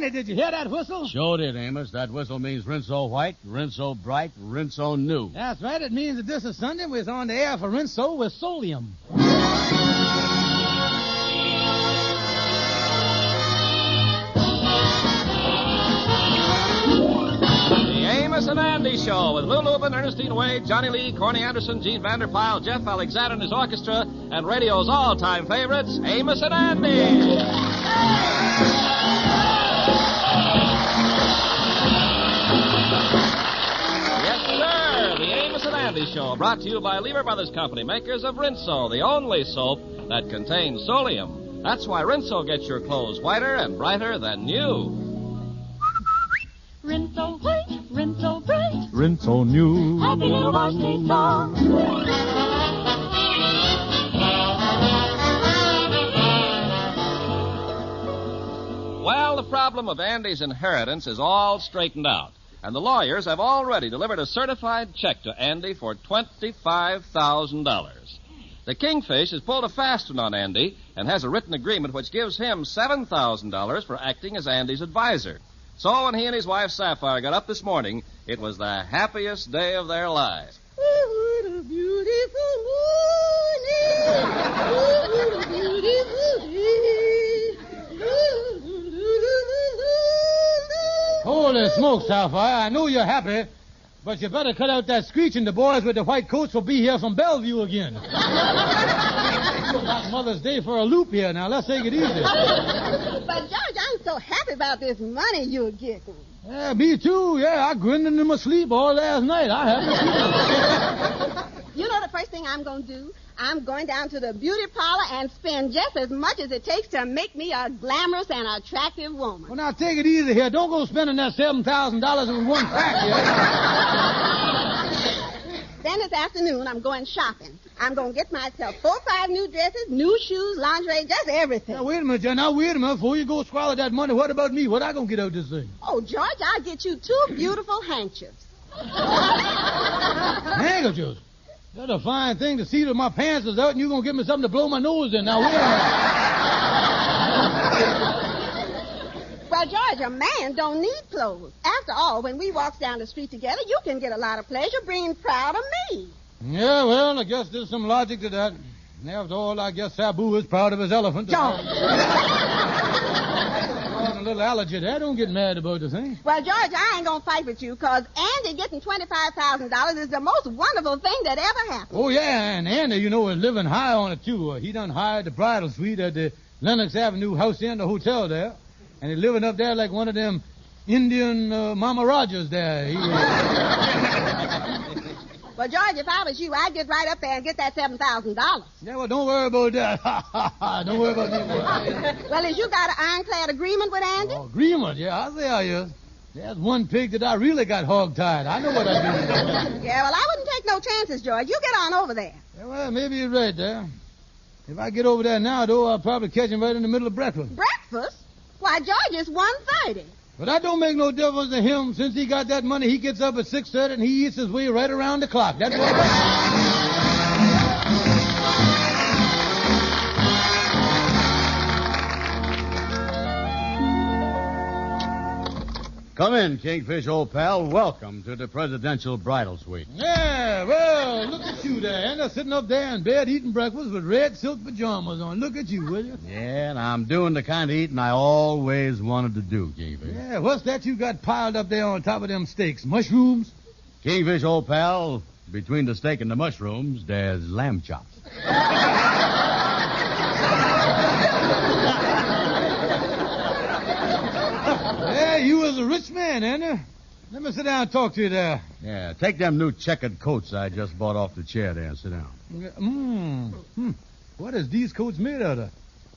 Andy, did you hear that whistle? Sure did, Amos. That whistle means Rinso White, Rinso Bright, Rinso New. That's right. It means that this is Sunday. We're on the air for Rinso with Solium. Amos and Andy Show with Lou Lubin, Ernestine Wade, Johnny Lee, Corny Anderson, Gene Vanderpyle, Jeff Alexander and his orchestra, and radio's all-time favorites, Amos and Andy. Yes, sir, the Amos and Andy Show, brought to you by Lever Brothers Company, makers of Rinso, the only soap that contains Solium. That's why Rinso gets your clothes whiter and brighter than new. Rinso white, Rinso bright, Rinso new. happy little varsity song. Well, the problem of Andy's inheritance is all straightened out, and the lawyers have already delivered a certified check to Andy for $25,000. The Kingfish has pulled a fast one on Andy and has a written agreement which gives him $7,000 for acting as Andy's advisor. So when he and his wife Sapphire got up this morning, it was the happiest day of their lives. Oh, what a beautiful morning. Oh, what a beautiful day. Holy smokes, Sapphire. I know you're happy, but you better cut out that screeching. The boys with the white coats will be here from Bellevue again. Got Mother's Day for a loop here. Now, let's take it easy. But, George, I'm so happy about this money you're getting. Yeah, me too. Yeah, I grinned in my sleep all last night. I haven't. You know the first thing I'm going to do? I'm going down to the beauty parlor and spend just as much as it takes to make me a glamorous and attractive woman. Well, now, take it easy here. Don't go spending that $7,000 in one crack here. Then this afternoon, I'm going shopping. I'm going to get myself 4 or 5 new dresses, new shoes, lingerie, just everything. Now, wait a minute, John. Now, wait a minute. Before you go swallow that money, what about me? What I going to get out of this thing? Oh, George, I'll get you 2 beautiful handkerchiefs. Handkerchiefs? That's a fine thing to see that my pants is out and you're going to give me something to blow my nose in. Now, wait a minute. Well, George, a man don't need clothes. After all, when we walk down the street together, you can get a lot of pleasure being proud of me. Yeah, well, I guess there's some logic to that. And after all, I guess Sabu is proud of his elephant. George. A little allergy there. Don't get mad about the thing. Well, George, I ain't going to fight with you, because Andy getting $25,000 is the most wonderful thing that ever happened. Oh, yeah, and Andy, you know, is living high on it, too. He done hired the bridal suite at the Lenox Avenue House Inn, the hotel there. And he's living up there like one of them Indian Mama Rogers there. Well, George, if I was you, I'd get right up there and get that $7,000. Yeah, well, don't worry about that. Don't worry about me. Well, has you got an ironclad agreement with Andy? Oh, agreement? Yeah, I'll say I is. There's one pig that I really got hog-tied. I know what I do. Yeah, well, I wouldn't take no chances, George. You get on over there. Yeah, well, maybe you're right there. If I get over there now, though, I'll probably catch him right in the middle of breakfast. Breakfast? Why, George, it's 1:30. But that don't make no difference to him. Since he got that money, he gets up at 6:30 and he eats his way right around the clock. That's what. Come in, Kingfish, old pal. Welcome to the presidential bridal suite. Yeah, well, look at you there. And they're sitting up there in bed eating breakfast with red silk pajamas on. Look at you, will you? Yeah, and I'm doing the kind of eating I always wanted to do, Kingfish. Yeah, what's that you got piled up there on top of them steaks? Mushrooms? Kingfish, old pal, between the steak and the mushrooms, there's lamb chops. Yeah, you was a rich man, ain't you? Let me sit down and talk to you there. Yeah, take them new checkered coats I just bought off the chair there and sit down. What is these coats made out of?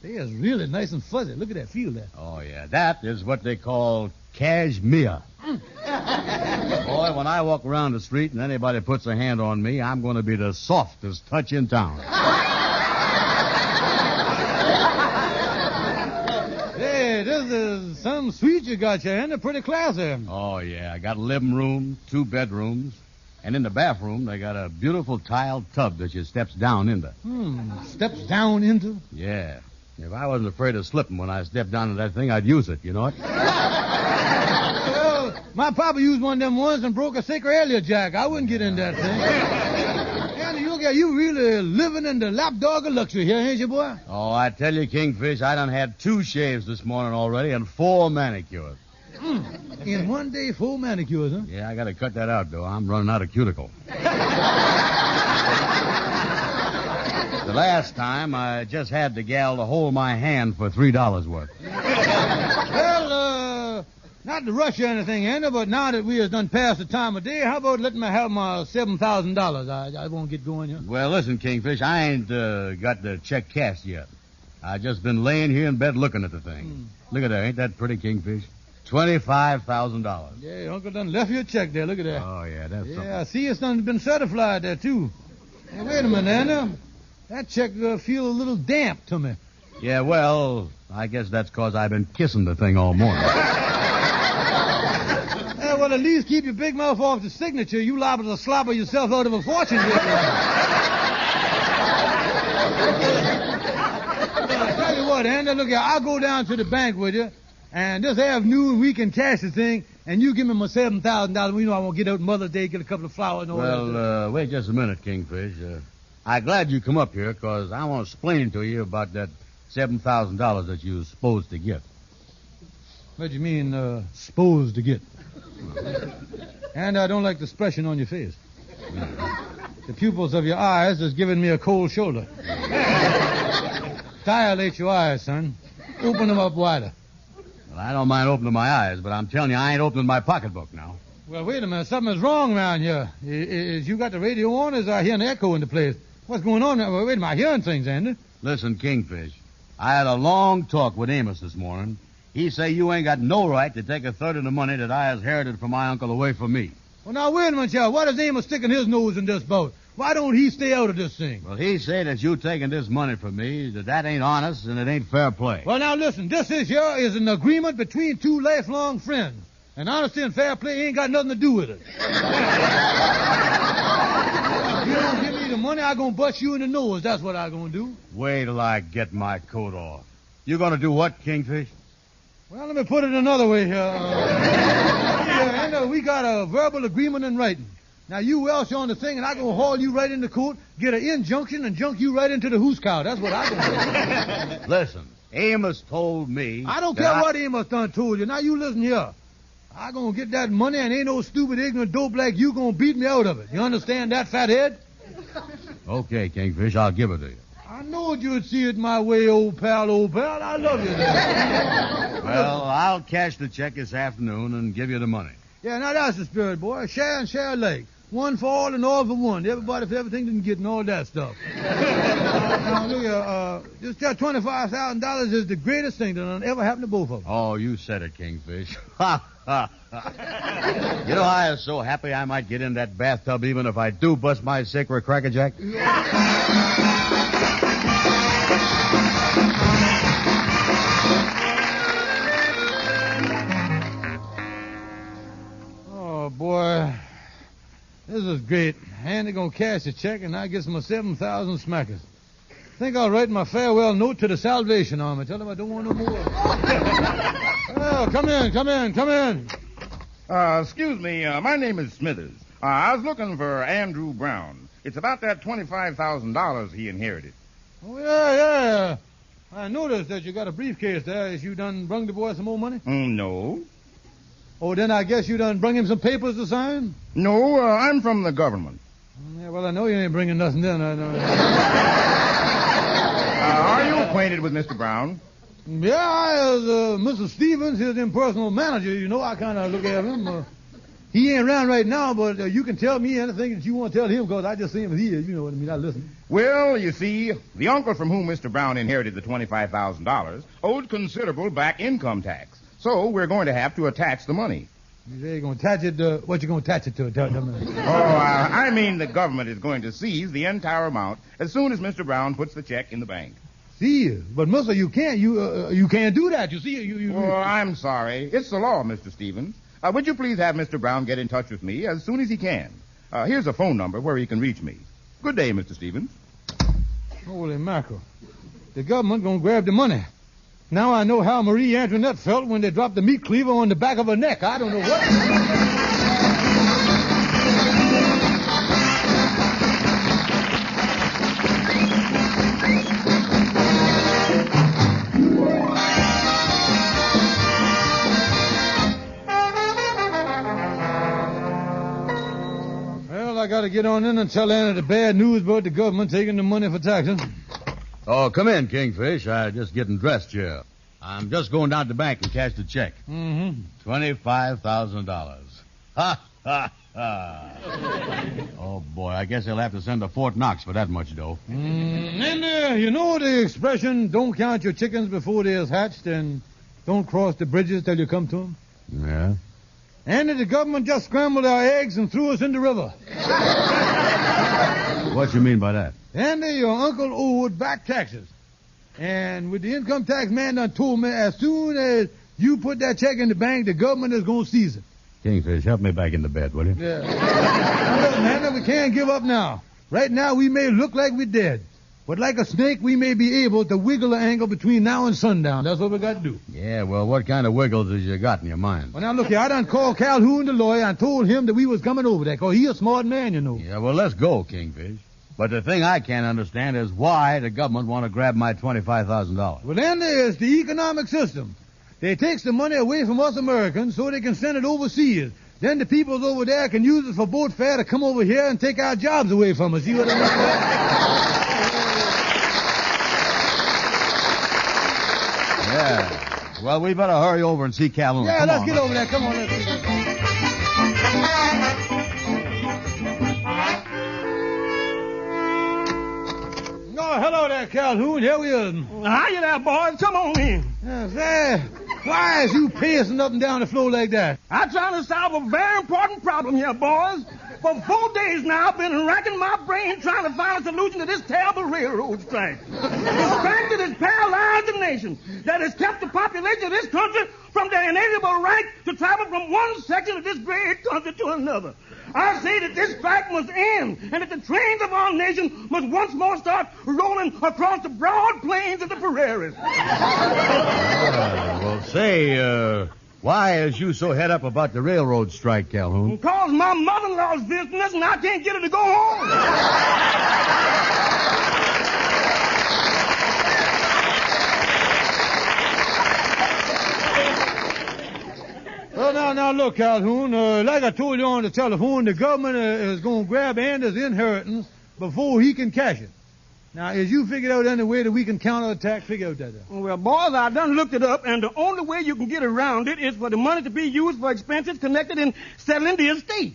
They is really nice and fuzzy. Look at that feel there. Oh, yeah, that is what they call cashmere. Boy, when I walk around the street and anybody puts a hand on me, I'm going to be the softest touch in town. Hey, this is some suite you got here, and they're pretty classy. Oh, yeah, I got a living room, 2 bedrooms, and in the bathroom they got a beautiful tiled tub that you steps down into. Steps down into? Yeah. If I wasn't afraid of slipping when I stepped down into that thing, I'd use it, you know it? My papa used one of them ones and broke a sacroiliac jack. I wouldn't get in that thing. Andy, you look at you really living in the lapdog of luxury here, ain't you, boy? Oh, I tell you, Kingfish, I done had 2 shaves this morning already and 4 manicures. In one day, 4 manicures, huh? Yeah, I got to cut that out, though. I'm running out of cuticle. The last time, I just had the gal to hold my hand for $3 worth. Well, not to rush or anything, Andy, but now that we has done past the time of day, how about letting me have my $7,000? I won't get going here. Well, listen, Kingfish, I ain't got the check cashed yet. I just been laying here in bed looking at the thing. Look at that. Ain't that pretty, Kingfish? $25,000. Yeah, Uncle done left you a check there. Look at that. Oh, yeah, that's something. Yeah, I see it's done been certified there, too. Hey, wait a minute, Andy. That check feel a little damp to me. Yeah, well, I guess that's 'cause I've been kissing the thing all morning. Yeah, well, at least keep your big mouth off the signature. You liable to slobber yourself out of a fortune. Tell you what, Andy, look here. I'll go down to the bank with you, and this afternoon we can cash the thing, and you give me my $7,000. We know I won't get out Mother's Day, get a couple of flowers and all that. Well, wait just a minute, Kingfish. I'm glad you come up here 'cause I want to explain to you about that $7,000 that you're supposed to get. What do you mean, supposed to get? And I don't like the expression on your face. The pupils of your eyes is giving me a cold shoulder. Dilate your eyes, son. Open them up wider. Well, I don't mind opening my eyes, but I'm telling you, I ain't opening my pocketbook now. Well, wait a minute. Something is wrong around here. Is you got the radio on, or is I hearing an echo in the place? What's going on? Well, wait a minute. I'm hearing things, Andy. Listen, Kingfish, I had a long talk with Amos this morning. He say you ain't got no right to take a third of the money that I has inherited from my uncle away from me. Well, now, wait a minute, y'all. Why does Amos sticking his nose in this boat? Why don't he stay out of this thing? Well, he say that you taking this money from me, that ain't honest and it ain't fair play. Well, now, listen. This is an agreement between 2 lifelong friends. And honesty and fair play ain't got nothing to do with it. You don't give me the money, I'm going to bust you in the nose. That's what I'm going to do. Wait till I get my coat off. You going to do what, Kingfish? Well, let me put it another way here. We got a verbal agreement in writing. Now, you Welsh on the thing, and I'm going to haul you right into court, get an injunction, and junk you right into the hoose cow. That's what I'm going to do. Listen, Amos told me... I don't care what Amos done told you. Now, you listen here. I'm going to get that money, and ain't no stupid, ignorant dope like you going to beat me out of it. You understand that, fathead? Okay, Kingfish, I'll give it to you. I knowed you'd see it my way, old pal, old pal. I love you. Well, I'll cash the check this afternoon and give you the money. Yeah, now that's the spirit, boy. Share and share alike. One for all and all for one. Everybody for everything didn't get and all that stuff. Now, look here, just that $25,000 is the greatest thing that ever happened to both of them. Oh, you said it, Kingfish. Ha, ha, ha. You know, I was so happy I might get in that bathtub even if I do bust my sacred crackerjack. Oh, boy. This is great. Andy gonna cash the check, and I get my 7,000 smackers. Think I'll write my farewell note to the Salvation Army. Tell them I don't want no more. Well, come in. Excuse me, my name is Smithers. I was looking for Andrew Brown. It's about that $25,000 he inherited. Oh, yeah. I noticed that you got a briefcase there. Is you done brung the boy some more money? No. Oh, then I guess you done brung him some papers to sign? No, I'm from the government. Yeah, well, I know you ain't bringing nothing then. I know. Are you acquainted with Mr. Brown? Yeah, I was Mr. Stevens, his impersonal manager. You know, I kind of look at him. He ain't around right now, but you can tell me anything that you want to tell him because I just see him as he is. You know what I mean? I listen. Well, you see, the uncle from whom Mr. Brown inherited the $25,000 owed considerable back income tax. So we're going to have to attach the money. You say you're going to attach it to... What you going to attach it to? Tell me. I mean the government is going to seize the entire amount as soon as Mr. Brown puts the check in the bank. See, but mister, you can't. You can't do that. You see, Oh, I'm sorry. It's the law, Mr. Stevens. Would you please have Mr. Brown get in touch with me as soon as he can? Here's a phone number where he can reach me. Good day, Mr. Stevens. Holy mackerel. The government going to grab the money. Now I know how Marie Antoinette felt when they dropped the meat cleaver on the back of her neck. I don't know what. I got to get on in and tell Anna the bad news about the government taking the money for taxes. Oh, come in, Kingfish. I'm just getting dressed here. I'm just going down to the bank and cash the check. Mm-hmm. $25,000. Ha, ha, ha. Oh, boy, I guess they'll have to send to Fort Knox for that much dough. And you know the expression, don't count your chickens before they're hatched and don't cross the bridges till you come to them? Yeah? And the government just scrambled our eggs and threw us in the river. What you mean by that? And your uncle owed back taxes. And with the income tax man done told me as soon as you put that check in the bank, the government is going to seize it. Kingfish, help me back into bed, will you? Yeah. Now, look, man, we can't give up now. Right now, we may look like we're dead. But like a snake, we may be able to wiggle the angle between now and sundown. That's what we got to do. Yeah, well, what kind of wiggles has you got in your mind? Well, now, look here. I done called Calhoun, the lawyer, and told him that we was coming over there, because he's a smart man, you know. Yeah, well, let's go, Kingfish. But the thing I can't understand is why the government want to grab my $25,000. Well, then there's the economic system. They takes the money away from us Americans so they can send it overseas. Then the peoples over there can use it for boat fare to come over here and take our jobs away from us. See what I mean? Yeah. Well, we better hurry over and see Calhoun. Yeah, Come let's on. get over there. Come on, let's Oh, hello there, Calhoun. Here we are. Hiya there, boys. Come on in. Say, why is you pacing up and down the floor like that? I'm trying to solve a very important problem here, boys. For 4 days now, I've been racking my brain trying to find a solution to this terrible railroad strike. The strike that has paralyzed the nation, that has kept the population of this country from their inalienable right to travel from one section of this great country to another. I say that this strike must end, and that the trains of our nation must once more start rolling across the broad plains of the prairies. Well, say, why is you so head up about the railroad strike, Calhoun? Because my mother-in-law's visiting us, and I can't get her to go home. Well, now, look, Calhoun. Like I told you on the telephone, the government is going to grab Anders' inheritance before he can cash it. Now, as you figured out any way that we can counterattack, figure out that. Well, boys, I done looked it up, and the only way you can get around it is for the money to be used for expenses connected in settling the estate.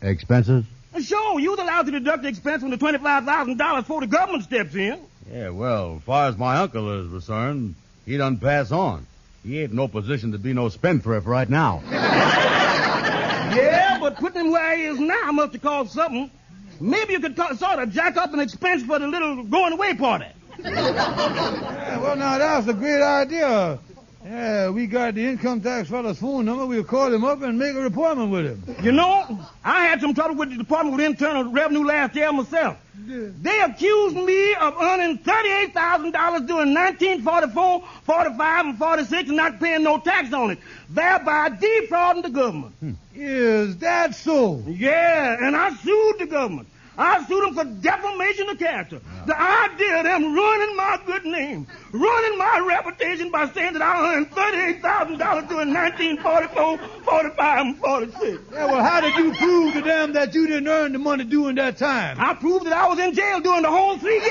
Expenses? Sure, you're allowed to deduct the expense from the $25,000 before the government steps in. Yeah, well, as far as my uncle is concerned, he done pass on. He ain't in no position to be no spendthrift right now. Yeah, but putting him where he is now must have caused something. Maybe you could sort of jack up an expense for the little going-away party. Yeah, well, now, that's a great idea. Yeah, we got the income tax fella's phone number. We'll call him up and make an appointment with him. You know, I had some trouble with the Department of Internal Revenue last year myself. Yeah. They accused me of earning $38,000 during 1944, 45, and 46 and not paying no tax on it, thereby defrauding the government. Is that so? Yeah, and I sued the government. I sued them for defamation of character. The idea of them ruining my good name, ruining my reputation by saying that I earned $38,000 during 1944, 45, and 46. Yeah, well, how did you prove to them that you didn't earn the money during that time? I proved that I was in jail during the whole 3 years.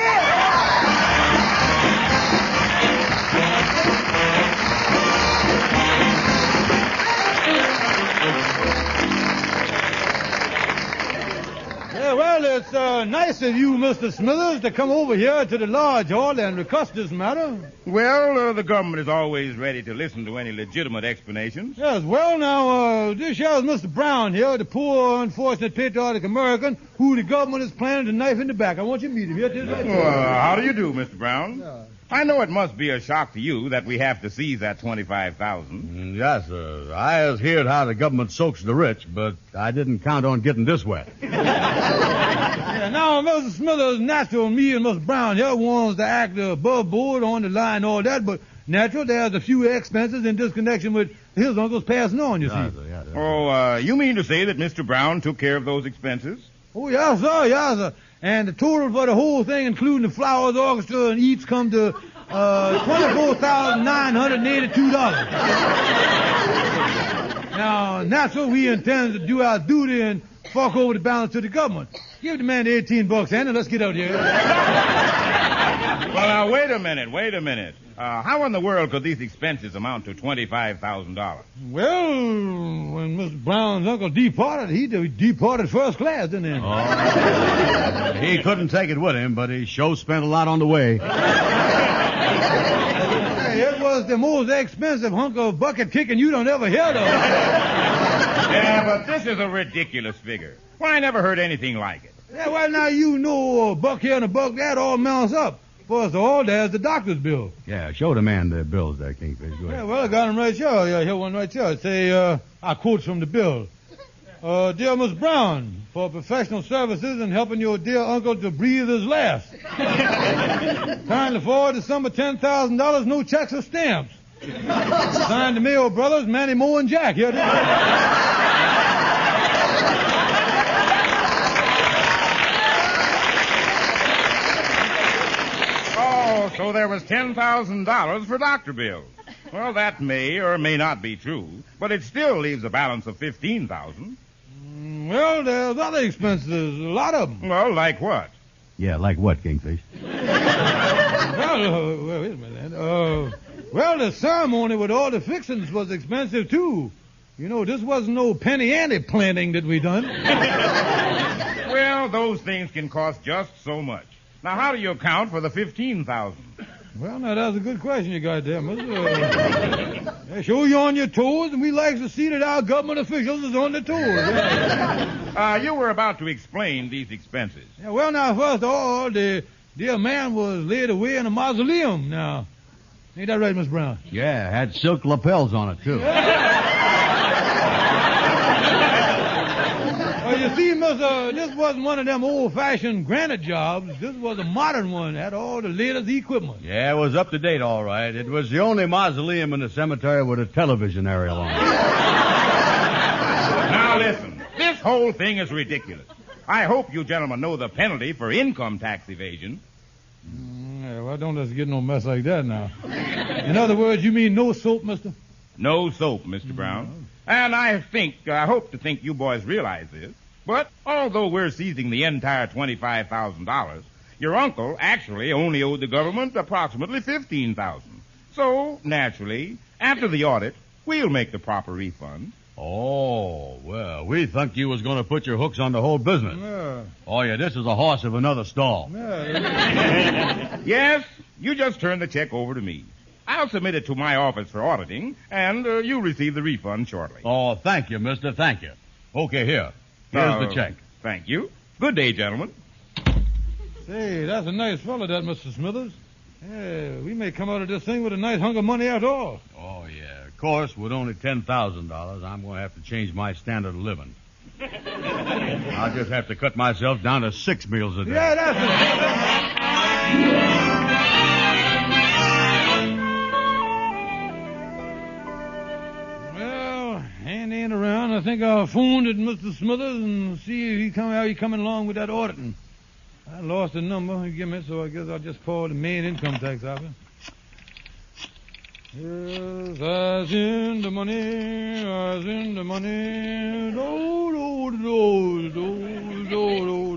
Yeah, well, it's nice of you, Mr. Smithers, to come over here to the Lodge Hall and discuss this matter. Well, the government is always ready to listen to any legitimate explanations. Yes, well, now, this here is Mr. Brown here, the poor, unfortunate, patriotic American who the government is planning to knife in the back. I want you to meet him here. How do you do, Mr. Brown? I know it must be a shock to you that we have to seize that $25,000. Yes, sir. I has heard how the government soaks the rich, but I didn't count on getting this wet. Yeah, now, Mr. Smithers, natural, me and Mr. Brown here wants to act above board on the line and all that, but natural, there's a few expenses in disconnection with his uncle's passing on, you see. Yeah. Oh, you mean to say that Mr. Brown took care of those expenses? Oh, yes, sir. And the total for the whole thing, including the Flowers Orchestra and eats, come to $24,982. Now, that's what we intend to do our duty and fork over the balance to the government. Give the man the $18, Andy. Let's get out here. Well, now, wait a minute. How in the world could these expenses amount to $25,000? Well, when Mr. Brown's uncle departed, he departed first class, didn't he? Oh. He couldn't take it with him, but he sure spent a lot on the way. Hey, it was the most expensive hunk of bucket kicking you don't ever heard of. Yeah, but this is a ridiculous figure. Well, I never heard anything like it. Yeah, well, now you know a buck here and a buck there all mounts up. First of all, there's the doctor's bill. Yeah, show the man the bills there, Kingfish. Go ahead. Yeah, well, I got them right here. Yeah, here one right here. Say, I quote from the bill. Dear Miss Brown, for professional services and helping your dear uncle to breathe his last. Kindly forward the sum of $10,000, no checks or stamps. Signed the Mayo brothers, Manny, Moe, and Jack. Here it is. So there was $10,000 for doctor bills. Well, that may or may not be true, but it still leaves a balance of $15,000. Well, there's other expenses, a lot of them. Well, like what? Yeah, like what, Kingfish? Well, wait a minute. Well, the ceremony with all the fixings was expensive, too. You know, this wasn't no penny ante planting that we done. Well, those things can cost just so much. Now, how do you account for the $15,000? Well, now, that's a good question you got there, mister. They show you on your toes, and we like to see that our government officials is on their toes. Yeah. You were about to explain these expenses. Yeah, well, now, first of all, the dear man was laid away in a mausoleum. Now, ain't that right, Miss Brown? Yeah, had silk lapels on it, too. Well, you see, mister, this wasn't one of them old-fashioned granite jobs. This was a modern one. Had all the latest equipment. Yeah, it was up to date, all right. It was the only mausoleum in the cemetery with a television aerial on it. Now, listen. This whole thing is ridiculous. I hope you gentlemen know the penalty for income tax evasion. Yeah, well, don't let's get no mess like that now. In other words, you mean no soap, mister? No soap, Mr. Brown. And I hope to think you boys realize this. But although we're seizing the entire $25,000, your uncle actually only owed the government approximately $15,000. So, naturally, after the audit, we'll make the proper refund. Oh, well, we thought you was going to put your hooks on the whole business. Yeah. Oh, yeah, this is a horse of another stall. Yeah. Yes, you just turn the check over to me. I'll submit it to my office for auditing, and you'll receive the refund shortly. Oh, thank you, mister, thank you. Okay, here. Here's the check. Thank you. Good day, gentlemen. Say, that's a nice fellow, that Mr. Smithers. Yeah, we may come out of this thing with a nice hunk of money after all. Oh, yeah. Of course, with only $10,000, I'm going to have to change my standard of living. I'll just have to cut myself down to 6 meals a day. Yeah, that's it. Andy ain't around. I think I'll phone at Mr. Smithers and see if how he coming along with that auditing. I lost the number he gave me, so I guess I'll just call the main income tax office. Yes, I's in the money, I's in the money.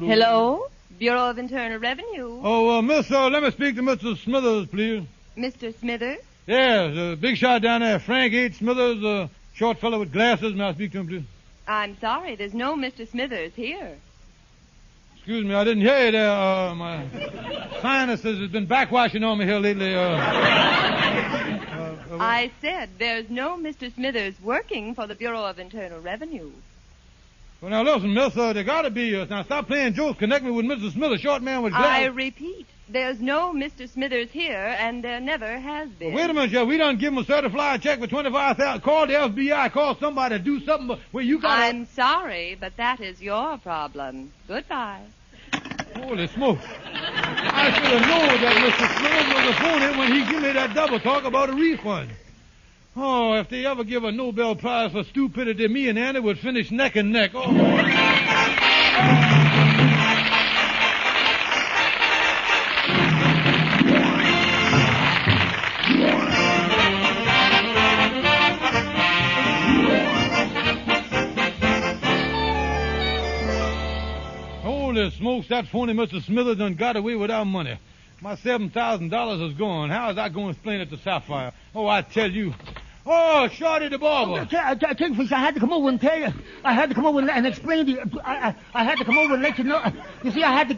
Hello? Bureau of Internal Revenue. Oh, miss, let me speak to Mr. Smithers, please. Mr. Smithers? Yes, the big shot down there, Frank H. Smithers, short fellow with glasses. May I speak to him, please? I'm sorry, there's no Mr. Smithers here. Excuse me, I didn't hear you there. My sinuses has been backwashing on me here lately. I said there's no Mr. Smithers working for the Bureau of Internal Revenue. Well, now, listen, miss, there got to be... now, stop playing jokes. Connect me with Mr. Smithers, short man with glasses. I repeat, there's no Mr. Smithers here, and there never has been. Well, wait a minute, Jeff. We done give him a certified check for $25,000. Call the FBI. Call somebody to do something where you got... I'm sorry, but that is your problem. Goodbye. Holy smokes. I should have known that Mr. Smith was a phony when he gave me that double talk about a refund. Oh, if they ever give a Nobel Prize for stupidity, me and Andy would finish neck and neck. Oh. Holy smokes, that phony Mr. Smithers done got away with our money. My $7,000 is gone. How is I going to explain it to Sapphire? Oh, I tell you. Oh, Shorty the barber. Kingfish, I had to come over and tell you. I had to come over and explain to you. I had to come over and let you know. You see, I had to...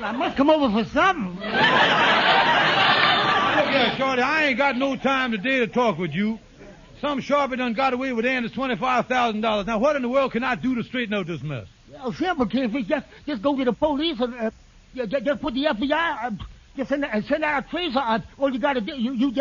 I must come over for something. Look here, Shorty, I ain't got no time today to talk with you. Some sharpie done got away with Andy's $25,000. Now, what in the world can I do to straighten out this mess? Well, simple, Kingfish. Just go to the police and just put the FBI... Just send out a tracer. All you got to do,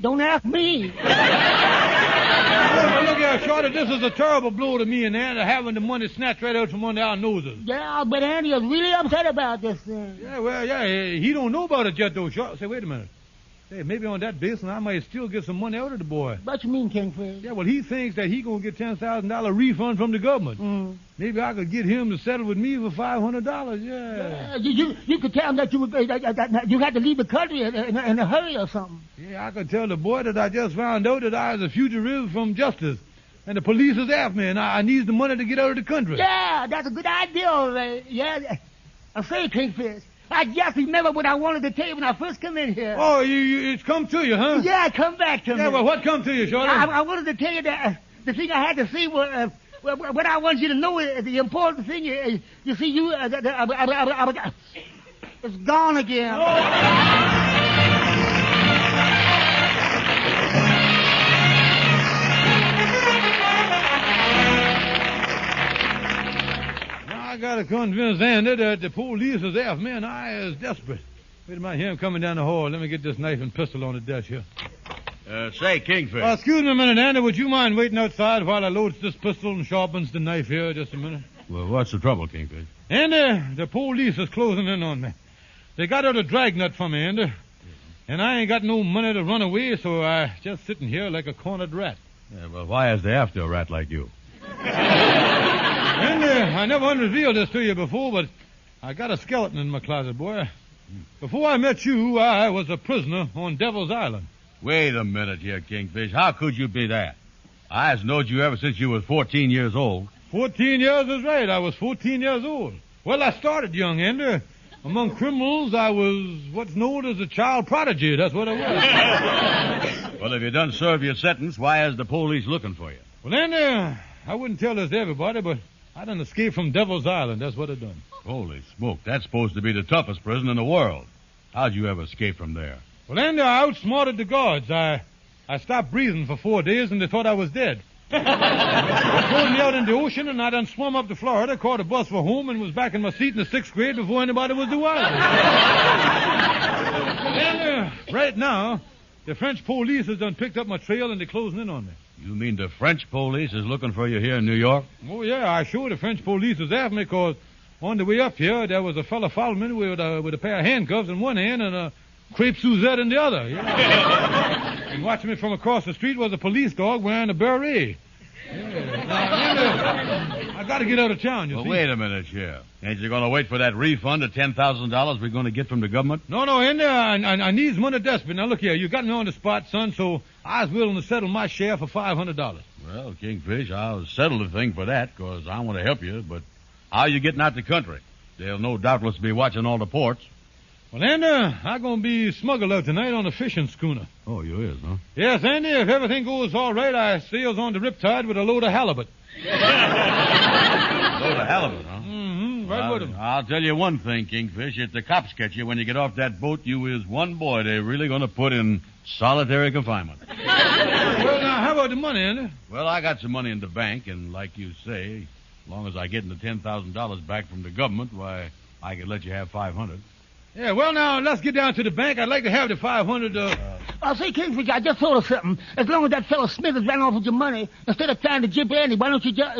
don't ask me. Well, look here, Shorty, this is a terrible blow to me and Andy, having the money snatched right out from under our noses. Yeah, but Andy is really upset about this thing. Yeah, well, yeah, he don't know about it yet, though, Shorty. Say, wait a minute. Hey, maybe on that basis I might still get some money out of the boy. What you mean, Kingfish? Yeah, well, he thinks that he gonna get $10,000 refund from the government. Mm. Maybe I could get him to settle with me for $500. Yeah. You could tell him that you had to leave the country in a hurry or something. Yeah, I could tell the boy that I just found out that I was a fugitive from justice, and the police is after me, and I need the money to get out of the country. Yeah, that's a good idea, all right. Yeah, I say, Kingfish. I just remember what I wanted to tell you when I first come in here. Oh, it's come to you, huh? Yeah, it come back to me. Yeah, well, what come to you, Shorty? I wanted to tell you that the thing I had to see was... what I want you to know is the important thing is, you see, it's gone again. Oh. I gotta convince Andy that the police is after me and I is desperate. Wait a minute, hear him coming down the hall. Let me get this knife and pistol on the desk here. Say, Kingfish. Excuse me a minute, Andy. Would you mind waiting outside while I loads this pistol and sharpens the knife here just a minute? Well, what's the trouble, Kingfish? Andy, the police is closing in on me. They got out a dragnet for me, Andy. And I ain't got no money to run away, so I just sitting here like a cornered rat. Yeah, well, why is they after a rat like you? Andy, I never unrevealed this to you before, but I got a skeleton in my closet, boy. Before I met you, I was a prisoner on Devil's Island. Wait a minute here, Kingfish. How could you be that? I has knowed you ever since you was 14 years old. 14 years is right. I was 14 years old. Well, I started young, Andy. Among criminals, I was what's known as a child prodigy. That's what I was. Well, if you done serve your sentence, why is the police looking for you? Well, Andy, I wouldn't tell this to everybody, but I done escaped from Devil's Island. That's what I done. Holy smoke. That's supposed to be the toughest prison in the world. How'd you ever escape from there? Well, Andy, I outsmarted the guards. I stopped breathing for 4 days, and they thought I was dead. They threw me out in the ocean, and I done swum up to Florida, caught a bus for home, and was back in my seat in the 6th grade before anybody was the wiser. And right now, the French police has done picked up my trail, and they're closing in on me. You mean the French police is looking for you here in New York? Oh, yeah, I sure the French police is after me, because on the way up here, there was a fella following me with a pair of handcuffs in one hand and a crepe Suzette in the other. Yeah. And watching me from across the street was a police dog wearing a beret. Yeah. Now, I got to get out of town, you see. Wait a minute here. Ain't you going to wait for that refund of $10,000 we're going to get from the government? No, Andy, I needs money desperate. Now, look here, you got me on the spot, son, so I was willing to settle my share for $500. Well, Kingfish, I'll settle the thing for that, because I want to help you, but how you getting out the country? They'll no doubtless be watching all the ports. Well, Andy, I'm going to be smuggled out tonight on a fishing schooner. Oh, you is, huh? Yes, Andy, if everything goes all right, I sails on the Riptide with a load of halibut. Load of halibut, huh? Mm-hmm, right with 'em. I'll tell you one thing, Kingfish. If the cops catch you when you get off that boat, you is one boy they're really going to put in solitary confinement. Well, now, how about the money, Andy? Well, I got some money in the bank, and like you say, as long as I get the $10,000 back from the government, why, I could let you have $500. Yeah, well, now, let's get down to the bank. I'd like to have the $500. Say, Kingfish, I just thought of something. As long as that fellow Smithers ran off with your money, instead of trying to jip Andy, why don't you just...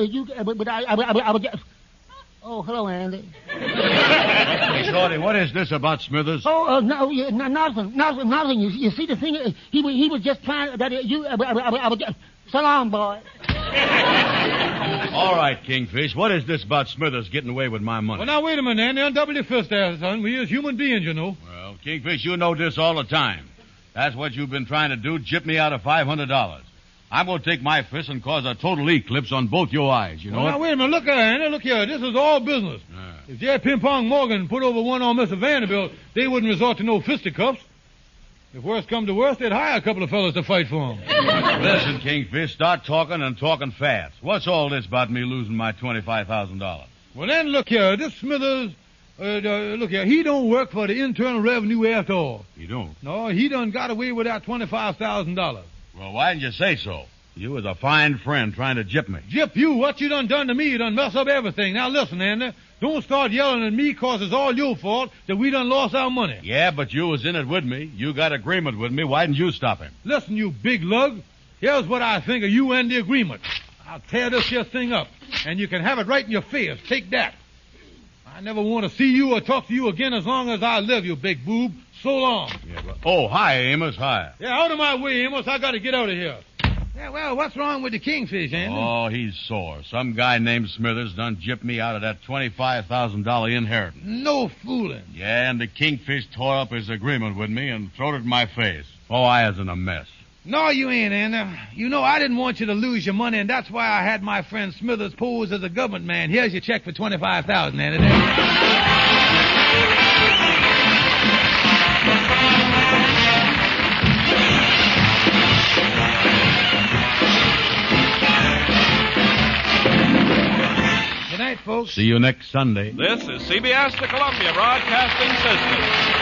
Oh, hello, Andy. Hey, Shorty, what is this about Smithers? Oh, no, nothing. You see, the thing, he was just trying that so long, boy. All right, Kingfish, what is this about Smithers getting away with my money? Well, now, wait a minute, Andy. Undouble your fist there, son. We is human beings, you know. Well, Kingfish, you know this all the time. That's what you've been trying to do, chip me out of $500. I'm going to take my fist and cause a total eclipse on both your eyes, you know Now, wait a minute. Look here, Andy. Look here. This is all business. If J. Ping-Pong Morgan put over one on Mr. Vanderbilt, they wouldn't resort to no fisticuffs. If worse come to worse, they'd hire a couple of fellas to fight for them. Listen, Kingfish, start talking and talking fast. What's all this about me losing my $25,000? Well, then, look here. This Smithers, look here. He don't work for the Internal Revenue after all. You don't? No, he done got away with that $25,000. Well, why didn't you say so? You was a fine friend trying to gyp me. Gyp you? What you done to me? You done mess up everything. Now, listen, Andy. Don't start yelling at me 'cause it's all your fault that we done lost our money. Yeah, but you was in it with me. You got agreement with me. Why didn't you stop him? Listen, you big lug. Here's what I think of you and the agreement. I'll tear this here thing up, and you can have it right in your face. Take that. I never want to see you or talk to you again as long as I live, you big boob. So long. Yeah, but... Oh, hi, Amos. Hi. Yeah, out of my way, Amos. I got to get out of here. Yeah, well, what's wrong with the Kingfish, Andy? Oh, he's sore. Some guy named Smithers done gypped me out of that $25,000 inheritance. No fooling. Yeah, and the Kingfish tore up his agreement with me and throwed it in my face. Oh, I was in a mess. No, you ain't, Andy. You know, I didn't want you to lose your money, and that's why I had my friend Smithers pose as a government man. Here's your check for $25,000, Andy. Good night, folks. See you next Sunday. This is CBS, the Columbia Broadcasting System.